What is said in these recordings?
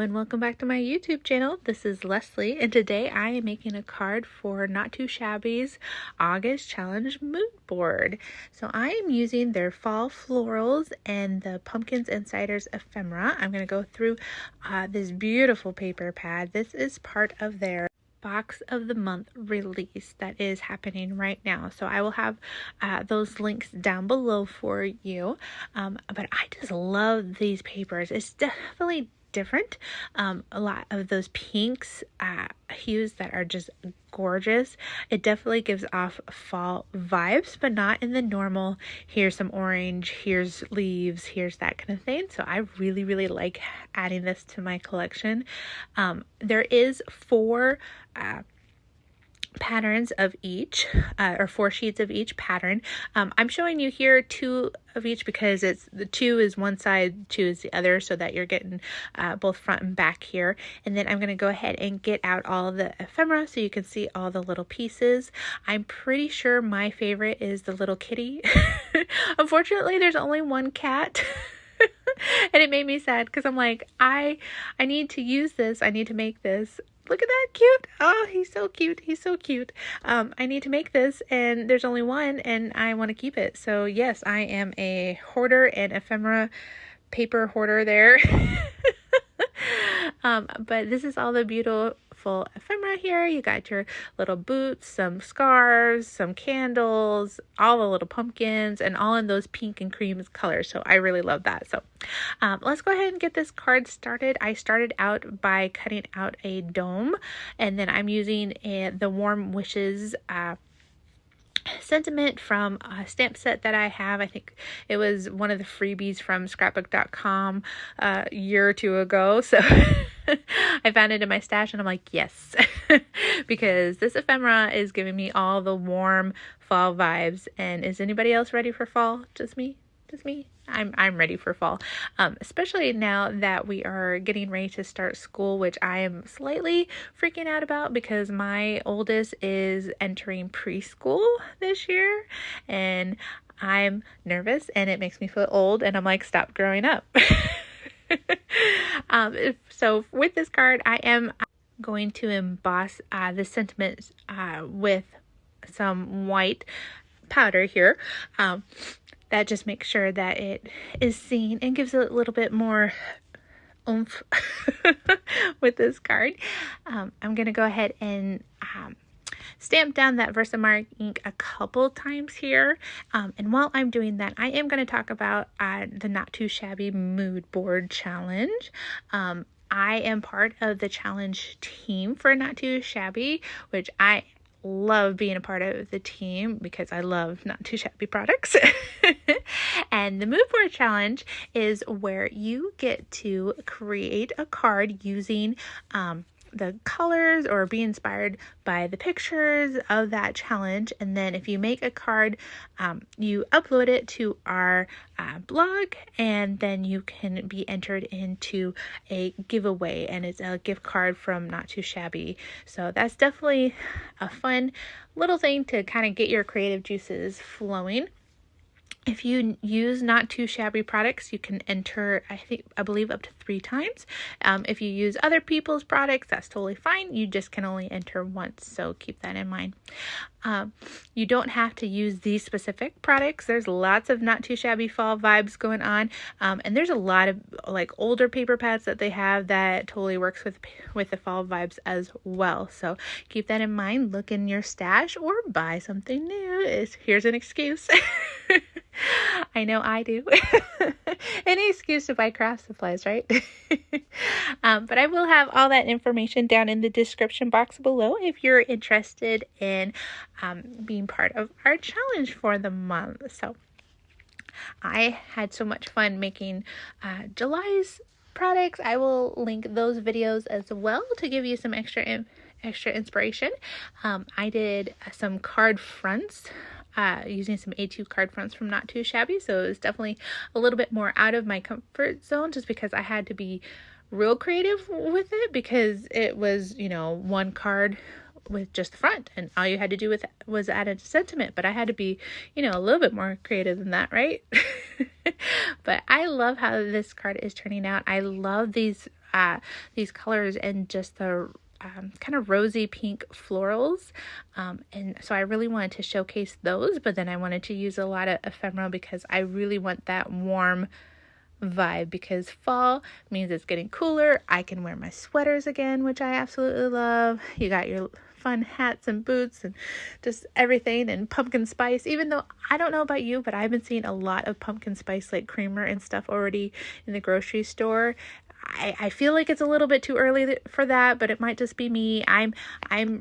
and welcome back to my YouTube channel. This is Leslie, and today I am making a card for Not Too Shabby's August Challenge mood board. So I am using their fall florals and the Pumpkins Insiders ephemera. I'm going to go through this beautiful paper pad. This is part of their box of the month release that is happening right now, so I will have those links down below for you. But I just love these papers. It's definitely different. A lot of those pinks hues that are just gorgeous. It definitely gives off fall vibes, but not in the normal here's some orange, here's leaves, here's that kind of thing. So I really like adding this to my collection. There is 4 patterns of each, or 4 sheets of each pattern. I'm showing you here 2 of each because it's the 2 is one side, 2 is the other, so that you're getting both front and back here. And then I'm going to go ahead and get out all the ephemera so you can see all the little pieces. I'm pretty sure my favorite is the little kitty. Unfortunately, there's only one cat. And it made me sad because I'm like, I need to use this. I need to make this. Look at that, cute. Oh, he's so cute. He's so cute. I need to make this, and there's only one, and I want to keep it. So yes, I am a hoarder and ephemera paper hoarder there. But this is all the beautiful ephemera here. You got your little boots, some scarves, some candles, all the little pumpkins, and all in those pink and cream colors. So I really love that. So let's go ahead and get this card started. I started out by cutting out a dome, and then I'm using the Warm Wishes sentiment from a stamp set that I have. I think it was one of the freebies from scrapbook.com a year or 2 ago. So I found it in my stash and I'm like, yes, because this ephemera is giving me all the warm fall vibes. And is anybody else ready for fall? Just me? Just me? I'm ready for fall, especially now that we are getting ready to start school, which I am slightly freaking out about because my oldest is entering preschool this year, and I'm nervous, and it makes me feel old, and I'm like, stop growing up. So with this card, I am going to emboss the sentiments with some white powder here. That just makes sure that it is seen and gives it a little bit more oomph with this card. I'm going to go ahead and stamp down that Versamark ink a couple times here. And while I'm doing that, I am going to talk about the Not Too Shabby Mood Board Challenge. I am part of the challenge team for Not Too Shabby, which I love being a part of the team because I love Not Too Shabby products. And the mood board challenge is where you get to create a card using the colors or be inspired by the pictures of that challenge. And then if you make a card, you upload it to our blog, and then you can be entered into a giveaway, and it's a gift card from Not Too Shabby. So that's definitely a fun little thing to kind of get your creative juices flowing. If you use Not Too Shabby products, you can enter, I believe, up to 3 times. If you use other people's products, that's totally fine. You just can only enter once, so keep that in mind. You don't have to use these specific products. There's lots of Not Too Shabby fall vibes going on, and there's a lot of like older paper pads that they have that totally works with the fall vibes as well. So keep that in mind. Look in your stash or buy something new. Here's an excuse. I know I do. Any excuse to buy craft supplies, right? But I will have all that information down in the description box below if you're interested in being part of our challenge for the month. So I had so much fun making July's products. I will link those videos as well to give you some extra inspiration. I did some card fronts using some A2 card fronts from Not Too Shabby, so it was definitely a little bit more out of my comfort zone just because I had to be real creative with it, because it was, one card with just the front, and all you had to do was add a sentiment, but I had to be, a little bit more creative than that, right? But I love how this card is turning out. I love these these colors and just the kind of rosy pink florals, and so I really wanted to showcase those, but then I wanted to use a lot of ephemera because I really want that warm vibe, because fall means it's getting cooler. I can wear my sweaters again, which I absolutely love. You got your fun hats and boots and just everything, and pumpkin spice, even though I don't know about you, but I've been seeing a lot of pumpkin spice like creamer and stuff already in the grocery store. I feel like it's a little bit too early for that, but it might just be me. I'm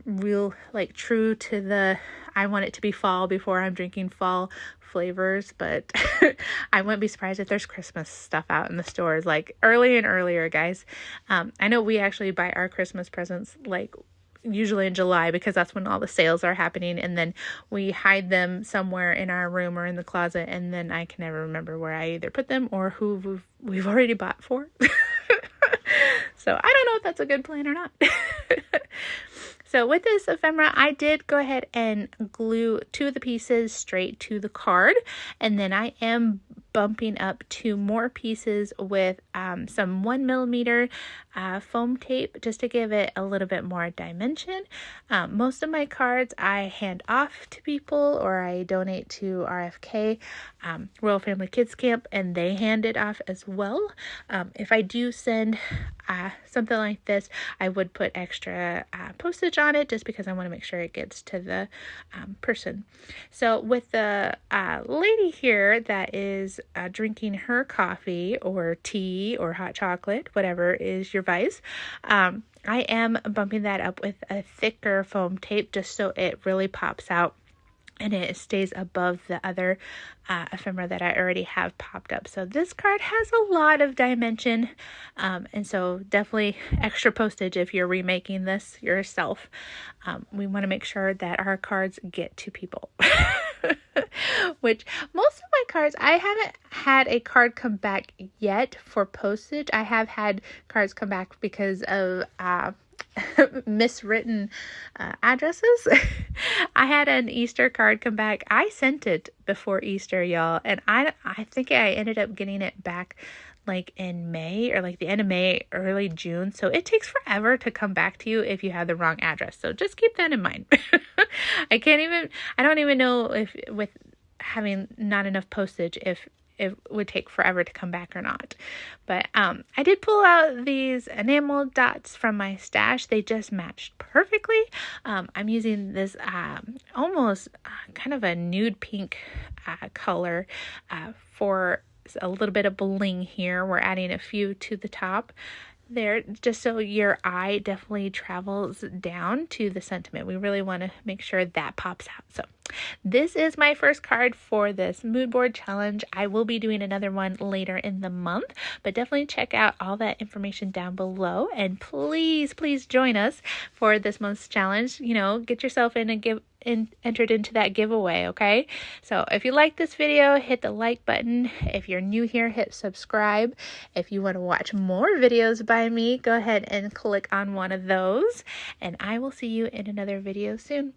real like true to the, I want it to be fall before I'm drinking fall flavors, but I wouldn't be surprised if there's Christmas stuff out in the stores like early and earlier, guys. I know we actually buy our Christmas presents like usually in July because that's when all the sales are happening, and then we hide them somewhere in our room or in the closet, and then I can never remember where I either put them or who we've already bought for. So I don't know if that's a good plan or not. So with this ephemera, I did go ahead and glue 2 of the pieces straight to the card, and then I am bumping up 2 more pieces with some 1mm foam tape just to give it a little bit more dimension. Most of my cards I hand off to people or I donate to RFK, Royal Family Kids Camp, and they hand it off as well. If I do send something like this, I would put extra postage on it just because I want to make sure it gets to the person. So with the lady here that is drinking her coffee or tea or hot chocolate, whatever is your vice, I am bumping that up with a thicker foam tape just so it really pops out and it stays above the other ephemera that I already have popped up. So this card has a lot of dimension, and so definitely extra postage if you're remaking this yourself. We want to make sure that our cards get to people. Which most of my cards, I haven't had a card come back yet for postage. I have had cards come back because of miswritten addresses. I had an Easter card come back. I sent it before Easter, y'all, and I think I ended up getting it back like in May or like the end of May, early June. So it takes forever to come back to you if you have the wrong address. So just keep that in mind. I don't even know if with having not enough postage, if it would take forever to come back or not. But I did pull out these enamel dots from my stash. They just matched perfectly. I'm using this almost kind of a nude pink color for a little bit of bling here. We're adding a few to the top there just so your eye definitely travels down to the sentiment. We really want to make sure that pops out. So this is my first card for this mood board challenge. I will be doing another one later in the month, but definitely check out all that information down below, and please join us for this month's challenge. You know, get yourself in and entered into that giveaway, okay? So if you like this video, hit the like button. If you're new here, hit subscribe. If you want to watch more videos by me, go ahead and click on one of those, and I will see you in another video soon.